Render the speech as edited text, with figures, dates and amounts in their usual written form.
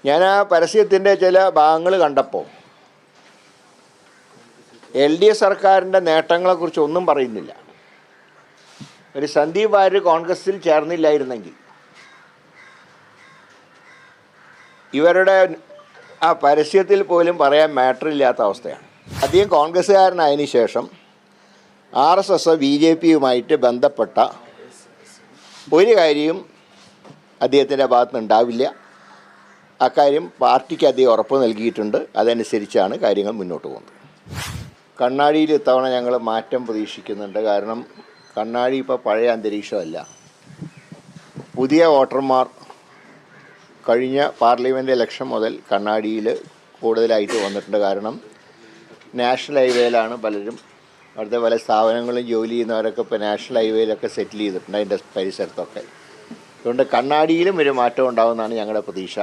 ഞാൻ ആ പരസ്യത്തിൻ്റെ ചില ഭാഗങ്ങൾ കണ്ടപ്പോൾ LDF സർക്കാരിൻ്റെ നേട്ടങ്ങളെക്കുറിച്ച് ഒന്നും പറയുന്നില്ല. ഒരു സന്ദീപ് വാര്യർ കോൺഗ്രസിൽ ചേർന്നില്ലായിരുന്നെങ്കിൽ ഇവരുടെ ആ പരസ്യത്തിൽ പോലും പറയാൻ മാറ്ററില്ലാത്ത അവസ്ഥയാണ്. അദ്ദേഹം കോൺഗ്രസ്സുകാരനായതിനു ശേഷം RSS BJPയുമായിട്ട് ബന്ധപ്പെട്ട ഒരു കാര്യവും അദ്ദേഹത്തിൻ്റെ ഭാഗത്തുനിന്ന് ഉണ്ടാവില്ല. അക്കാര്യം പാർട്ടിക്ക് അദ്ദേഹം ഉറപ്പ് നൽകിയിട്ടുണ്ട്. അതനുസരിച്ചാണ് കാര്യങ്ങൾ മുന്നോട്ട് പോകുന്നത്. കണ്ണാടിയിൽ ഇത്തവണ ഞങ്ങൾ മാറ്റം പ്രതീക്ഷിക്കുന്നുണ്ട്. കാരണം കണ്ണാടി ഇപ്പോൾ പഴയ അന്തരീക്ഷമല്ല. പുതിയ വോട്ടർമാർ കഴിഞ്ഞ പാർലമെൻറ്റ് ഇലക്ഷൻ മുതൽ കണ്ണാടിയിൽ കൂടുതലായിട്ട് വന്നിട്ടുണ്ട്. കാരണം നാഷണൽ ഹൈവേയിലാണ് പലരും, അവിടുത്തെ പല സ്ഥാപനങ്ങളും ജോലി ചെയ്യുന്നവരൊക്കെ ഇപ്പോൾ നാഷണൽ ഹൈവേയിലൊക്കെ സെറ്റിൽ ചെയ്തിട്ടുണ്ട്, അതിൻ്റെ പരിസരത്തൊക്കെ. അതുകൊണ്ട് കണ്ണാടിയിലും ഒരു മാറ്റം ഉണ്ടാകുമെന്നാണ് ഞങ്ങളുടെ പ്രതീക്ഷ.